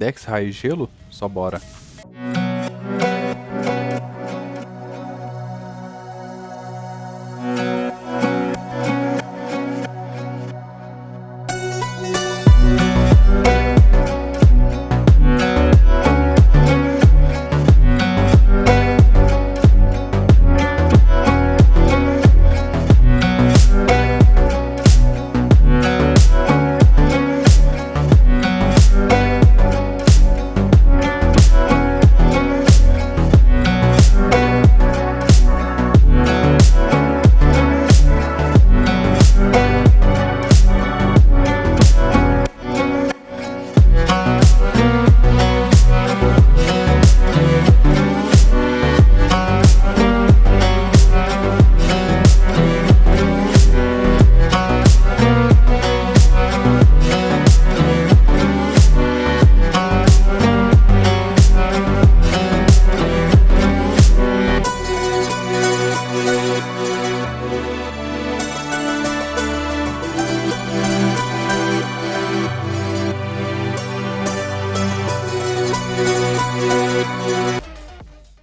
Dex, Raio e Gelo? Só bora.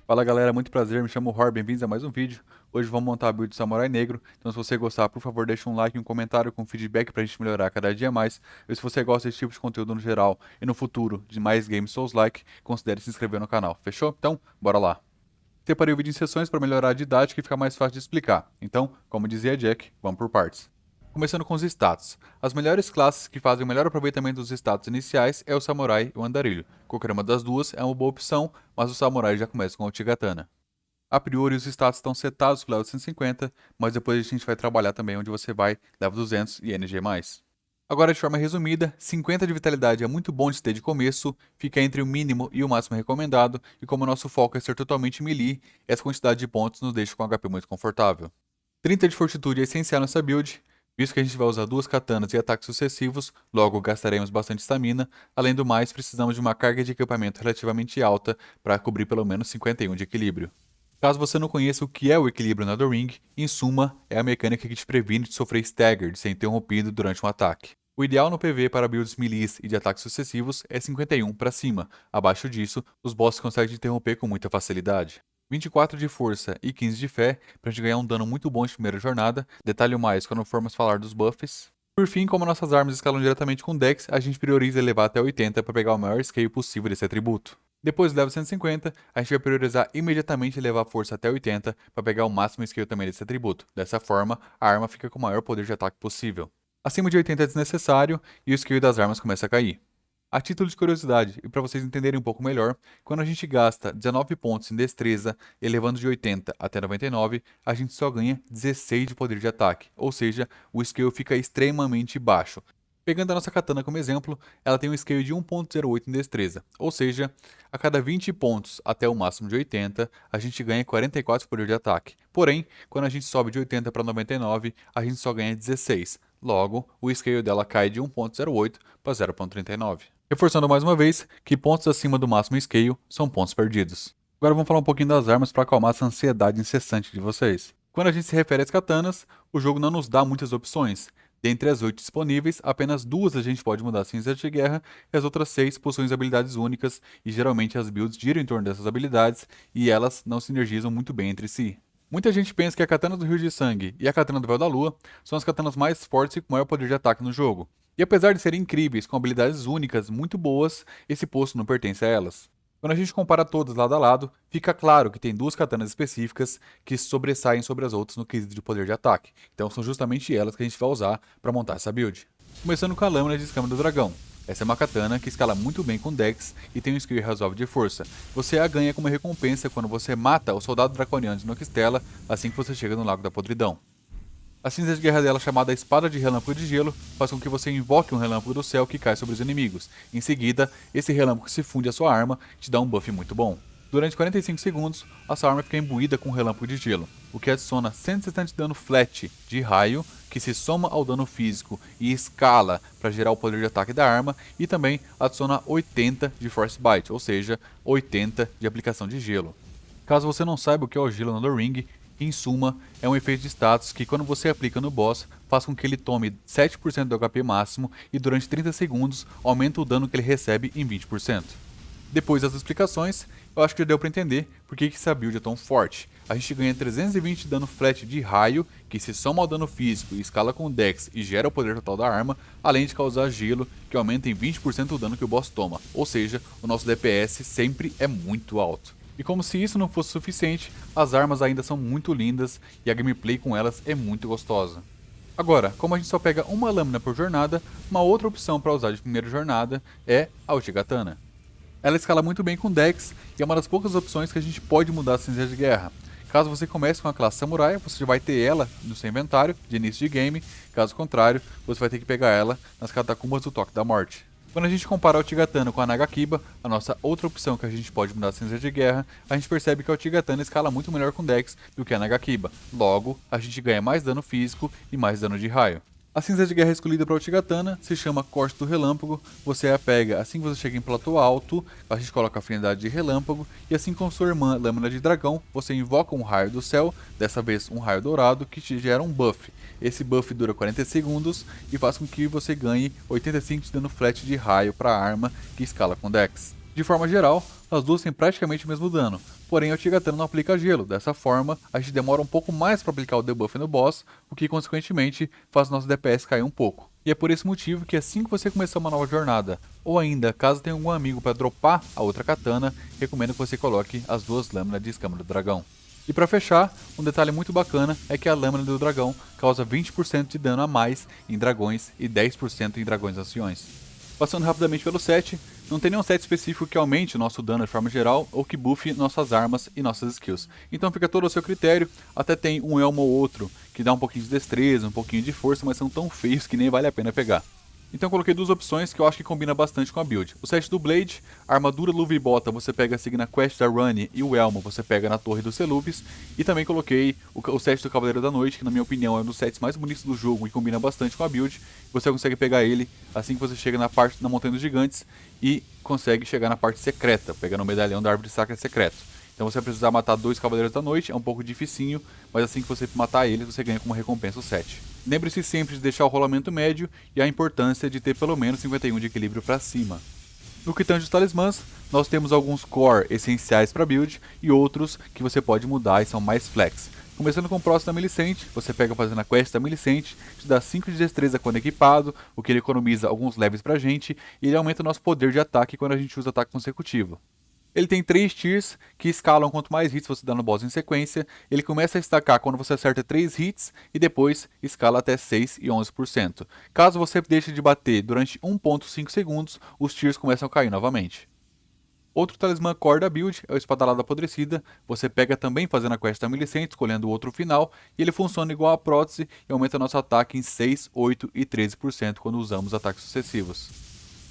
Fala galera, muito prazer, me chamo Hor, bem-vindos a mais um vídeo. Hoje vamos montar a build do Samurai Negro, então se você gostar, por favor deixa um like e um comentário com feedback pra gente melhorar cada dia mais. E se você gosta desse tipo de conteúdo no geral e no futuro de mais games Souls-like, considere se inscrever no canal, fechou? Então, bora lá! Separei o vídeo em sessões para melhorar a didática e ficar mais fácil de explicar. Então, como dizia Jack, vamos por partes. Começando com os status. As melhores classes que fazem o melhor aproveitamento dos status iniciais é o Samurai e o Andarilho. Qualquer uma das duas é uma boa opção, mas o Samurai já começa com o Uchigatana. A priori os status estão setados para o level 150, mas depois a gente vai trabalhar também onde você vai level 200 e NG+. Agora de forma resumida, 50 de vitalidade é muito bom de ter de começo, fica entre o mínimo e o máximo recomendado, e como nosso foco é ser totalmente melee, essa quantidade de pontos nos deixa com um HP muito confortável. 30 de fortitude é essencial nessa build, visto que a gente vai usar duas katanas e ataques sucessivos, logo gastaremos bastante estamina. Além do mais, precisamos de uma carga de equipamento relativamente alta para cobrir pelo menos 51 de equilíbrio. Caso você não conheça o que é o equilíbrio na The Ring, em suma, é a mecânica que te previne de sofrer stagger, de ser interrompido durante um ataque. O ideal no PV para builds melees e de ataques sucessivos é 51 para cima, abaixo disso, os bosses conseguem te interromper com muita facilidade. 24 de força e 15 de fé, pra gente ganhar um dano muito bom de primeira jornada, detalhe mais quando formos falar dos buffs. Por fim, como nossas armas escalam diretamente com Dex, a gente prioriza elevar até 80 para pegar o maior scale possível desse atributo. Depois do level 150, a gente vai priorizar imediatamente elevar a força até 80 para pegar o máximo scale também desse atributo. Dessa forma, a arma fica com o maior poder de ataque possível. Acima de 80 é desnecessário e o scale das armas começa a cair. A título de curiosidade, e para vocês entenderem um pouco melhor, quando a gente gasta 19 pontos em destreza, elevando de 80 até 99, a gente só ganha 16 de poder de ataque, ou seja, o scale fica extremamente baixo. Pegando a nossa katana como exemplo, ela tem um scale de 1.08 em destreza, ou seja, a cada 20 pontos até o máximo de 80, a gente ganha 44 de poder de ataque. Porém, quando a gente sobe de 80 para 99, a gente só ganha 16. Logo, o scale dela cai de 1.08 para 0.39. Reforçando mais uma vez que pontos acima do máximo scale são pontos perdidos. Agora vamos falar um pouquinho das armas para acalmar essa ansiedade incessante de vocês. Quando a gente se refere às katanas, o jogo não nos dá muitas opções. Dentre as 8 disponíveis, apenas 2 a gente pode mudar cinza de guerra e as outras 6 possuem habilidades únicas e geralmente as builds giram em torno dessas habilidades e elas não sinergizam muito bem entre si. Muita gente pensa que a katana do Rio de Sangue e a katana do Véu da Lua são as katanas mais fortes e com maior poder de ataque no jogo. E apesar de serem incríveis, com habilidades únicas muito boas, esse posto não pertence a elas. Quando a gente compara todas lado a lado, fica claro que tem duas katanas específicas que sobressaem sobre as outras no quesito de poder de ataque. Então são justamente elas que a gente vai usar para montar essa build. Começando com a lâmina de escama do dragão. Essa é uma katana que escala muito bem com Dex e tem um skill razoável de força. Você a ganha como recompensa quando você mata o soldado draconiano de Noctella assim que você chega no Lago da Podridão. A cinza de guerra dela, chamada Espada de Relâmpago de Gelo, faz com que você invoque um relâmpago do céu que cai sobre os inimigos. Em seguida, esse relâmpago se funde à sua arma e te dá um buff muito bom. Durante 45 segundos, a sua arma fica imbuída com um relâmpago de gelo, o que adiciona 160 de dano flat de raio, que se soma ao dano físico e escala para gerar o poder de ataque da arma, e também adiciona 80 de Force Bite, ou seja, 80 de aplicação de gelo. Caso você não saiba o que é o gelo no The Ring, Em suma, é um efeito de status que quando você aplica no boss, faz com que ele tome 7% do HP máximo e durante 30 segundos aumenta o dano que ele recebe em 20%. Depois das explicações, eu acho que já deu pra entender por que essa build é tão forte. A gente ganha 320 de dano flat de raio, que se soma ao dano físico e escala com Dex e gera o poder total da arma, além de causar gelo, que aumenta em 20% o dano que o boss toma, ou seja, o nosso DPS sempre é muito alto. E como se isso não fosse suficiente, as armas ainda são muito lindas e a gameplay com elas é muito gostosa. Agora, como a gente só pega uma lâmina por jornada, uma outra opção para usar de primeira jornada é a Uchigatana. Ela escala muito bem com Dex e é uma das poucas opções que a gente pode mudar a cinza de guerra. Caso você comece com a classe Samurai, você já vai ter ela no seu inventário de início de game, caso contrário, você vai ter que pegar ela nas catacumbas do Toque da Morte. Quando a gente compara a Uchigatana com a Nagakiba, a nossa outra opção que a gente pode mudar a cinza de guerra, a gente percebe que a Uchigatana escala muito melhor com Dex do que a Nagakiba. Logo, a gente ganha mais dano físico e mais dano de raio. A cinza de guerra escolhida para Uchigatana se chama Corte do Relâmpago, você a pega assim que você chega em platô alto, a gente coloca a afinidade de relâmpago, e assim com sua irmã Lâmina de Dragão, você invoca um raio do céu, dessa vez um raio dourado, que te gera um buff. Esse buff dura 40 segundos e faz com que você ganhe 85 de dano flat de raio para a arma que escala com Dex. De forma geral, as duas têm praticamente o mesmo dano, porém a Uchigatana não aplica gelo, dessa forma a gente demora um pouco mais para aplicar o debuff no boss, o que consequentemente faz nosso DPS cair um pouco. E é por esse motivo que assim que você começar uma nova jornada, ou ainda caso tenha algum amigo para dropar a outra katana, recomendo que você coloque as duas lâminas de escama do dragão. E para fechar, um detalhe muito bacana é que a lâmina do dragão causa 20% de dano a mais em dragões e 10% em dragões anciões. Passando rapidamente pelo set, não tem nenhum set específico que aumente o nosso dano de forma geral ou que buffe nossas armas e nossas skills. Então fica todo ao seu critério, até tem um elmo ou outro que dá um pouquinho de destreza, um pouquinho de força, mas são tão feios que nem vale a pena pegar. Então coloquei duas opções que eu acho que combina bastante com a build. O set do Blade, a armadura, luva e bota você pega seguindo a quest da Runny e o elmo você pega na torre dos Celubes. E também coloquei o set do Cavaleiro da Noite, que na minha opinião é um dos sets mais bonitos do jogo e combina bastante com a build. Você consegue pegar ele assim que você chega na parte da Montanha dos Gigantes e consegue chegar na parte secreta, pegando o medalhão da Árvore Sacra secreto. Então você vai precisar matar 2 Cavaleiros da Noite, é um pouco dificinho, mas assim que você matar eles, você ganha como recompensa o set. Lembre-se sempre de deixar o rolamento médio e a importância de ter pelo menos 51 de equilíbrio para cima. No que tange os talismãs, nós temos alguns core essenciais para build e outros que você pode mudar e são mais flex. Começando com o próximo da Millicent, você pega fazendo a quest da Millicent, te dá 5 de destreza quando equipado, o que ele economiza alguns levels pra gente, e ele aumenta o nosso poder de ataque quando a gente usa ataque consecutivo. Ele tem 3 tiers que escalam quanto mais hits você dá no boss em sequência. Ele começa a estacar quando você acerta 3 hits e depois escala até 6 e 11%. Caso você deixe de bater durante 1.5 segundos, os tiers começam a cair novamente. Outro talismã core da build é o Espadalada Apodrecida. Você pega também fazendo a quest da Millicent, escolhendo o outro final, e ele funciona igual a prótese e aumenta nosso ataque em 6, 8 e 13% quando usamos ataques sucessivos.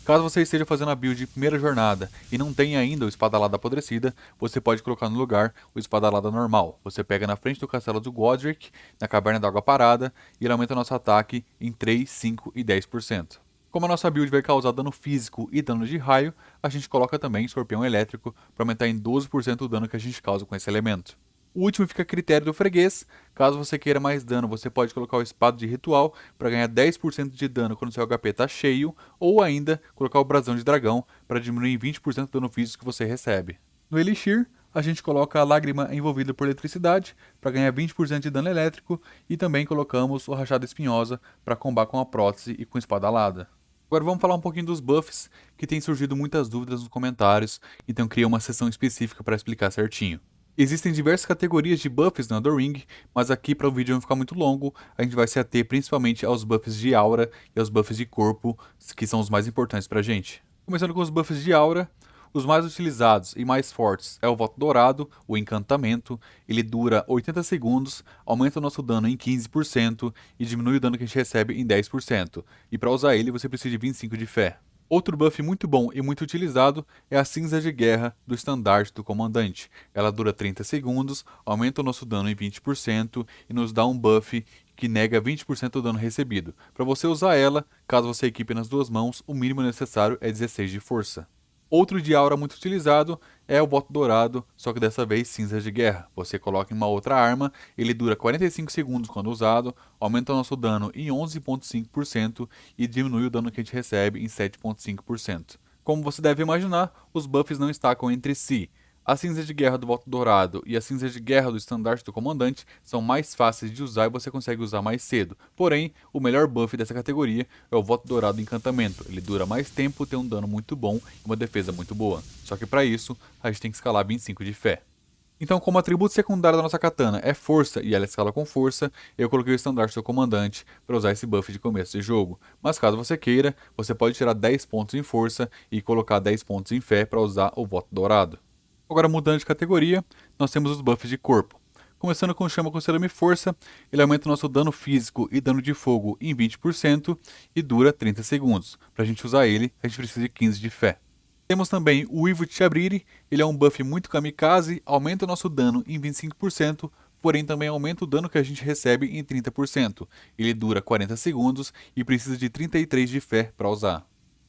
Caso você esteja fazendo a build de primeira jornada e não tenha ainda o Espadalada Apodrecida, você pode colocar no lugar o Espadalada normal. Você pega na frente do castelo do Godric, na Caverna da Água Parada, e ele aumenta nosso ataque em 3, 5 e 10%. Como a nossa build vai causar dano físico e dano de raio, a gente coloca também Escorpião Elétrico para aumentar em 12% o dano que a gente causa com esse elemento. O último fica a critério do freguês. Caso você queira mais dano, você pode colocar o Espada de Ritual para ganhar 10% de dano quando seu HP está cheio, ou ainda colocar o Brasão de Dragão para diminuir em 20% o dano físico que você recebe. No Elixir, a gente coloca a Lágrima envolvida por eletricidade para ganhar 20% de dano elétrico e também colocamos o Rachado Espinhosa para combar com a prótese e com espada alada. Agora vamos falar um pouquinho dos buffs, que tem surgido muitas dúvidas nos comentários, então criei uma seção específica para explicar certinho. Existem diversas categorias de buffs no Elden Ring, mas aqui para o vídeo não ficar muito longo, a gente vai se ater principalmente aos buffs de aura e aos buffs de corpo, que são os mais importantes pra gente. Começando com os buffs de aura, os mais utilizados e mais fortes é o Voto Dourado, o Encantamento. Ele dura 80 segundos, aumenta o nosso dano em 15% e diminui o dano que a gente recebe em 10%. E para usar ele você precisa de 25 de fé. Outro buff muito bom e muito utilizado é a Cinza de Guerra do Estandarte do Comandante. Ela dura 30 segundos, aumenta o nosso dano em 20% e nos dá um buff que nega 20% do dano recebido. Para você usar ela, caso você equipe nas duas mãos, o mínimo necessário é 16 de força. Outro de aura muito utilizado é o voto dourado, só que dessa vez cinzas de guerra. Você coloca em uma outra arma, ele dura 45 segundos quando usado, aumenta o nosso dano em 11,5% e diminui o dano que a gente recebe em 7,5%. Como você deve imaginar, os buffs não estacam entre si. A cinza de guerra do voto dourado e a cinza de guerra do estandarte do comandante são mais fáceis de usar e você consegue usar mais cedo. Porém, o melhor buff dessa categoria é o voto dourado do encantamento. Ele dura mais tempo, tem um dano muito bom e uma defesa muito boa. Só que para isso, a gente tem que escalar 25 de fé. Então, como atributo secundário da nossa katana é força e ela escala com força, eu coloquei o estandarte do comandante para usar esse buff de começo de jogo. Mas caso você queira, você pode tirar 10 pontos em força e colocar 10 pontos em fé para usar o voto dourado. Agora, mudando de categoria, nós temos os buffs de corpo. Começando com Chama com Cerame Força, ele aumenta o nosso dano físico e dano de fogo em 20% e dura 30 segundos. Para a gente usar ele, a gente precisa de 15 de fé. Temos também o Uivo Chabriri, ele é um buff muito kamikaze, aumenta o nosso dano em 25%, porém também aumenta o dano que a gente recebe em 30%. Ele dura 40 segundos e precisa de 33 de fé para usar.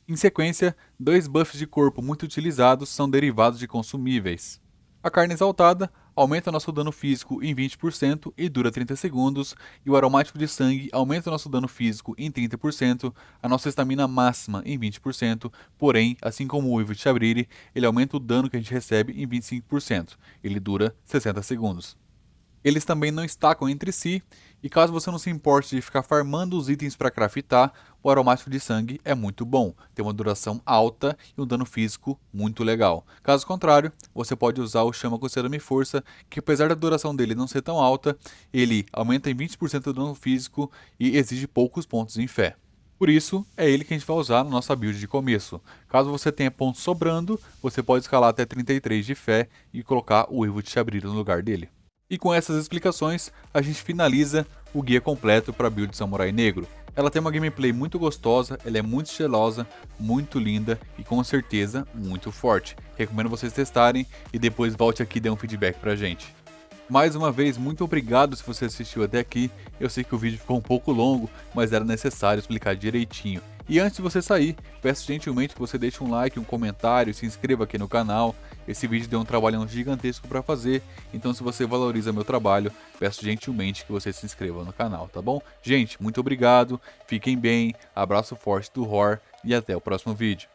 Em sequência, dois buffs de corpo muito utilizados são derivados de consumíveis. A carne exaltada aumenta nosso dano físico em 20% e dura 30 segundos, e o aromático de sangue aumenta nosso dano físico em 30%, a nossa estamina máxima em 20%, porém, assim como o Uivo de Chabriri, ele aumenta o dano que a gente recebe em 25%. Ele dura 60 segundos. Eles também não estacam entre si, e caso você não se importe de ficar farmando os itens para craftar, o aromático de sangue é muito bom, tem uma duração alta e um dano físico muito legal. Caso contrário, você pode usar o Chama com Cerame Força, que apesar da duração dele não ser tão alta, ele aumenta em 20% do dano físico e exige poucos pontos em fé. Por isso, é ele que a gente vai usar na nossa build de começo. Caso você tenha pontos sobrando, você pode escalar até 33 de fé e colocar o Uivo de Chabriri no lugar dele. E com essas explicações, a gente finaliza o guia completo para a build Samurai Negro. Ela tem uma gameplay muito gostosa, ela é muito estilosa, muito linda e com certeza muito forte. Recomendo vocês testarem e depois volte aqui e dê um feedback pra gente. Mais uma vez, muito obrigado se você assistiu até aqui. Eu sei que o vídeo ficou um pouco longo, mas era necessário explicar direitinho. E antes de você sair, peço gentilmente que você deixe um like, um comentário, se inscreva aqui no canal. Esse vídeo deu um trabalhão gigantesco para fazer, então se você valoriza meu trabalho, peço gentilmente que você se inscreva no canal, tá bom? Gente, muito obrigado, fiquem bem, abraço forte do Hor e até o próximo vídeo.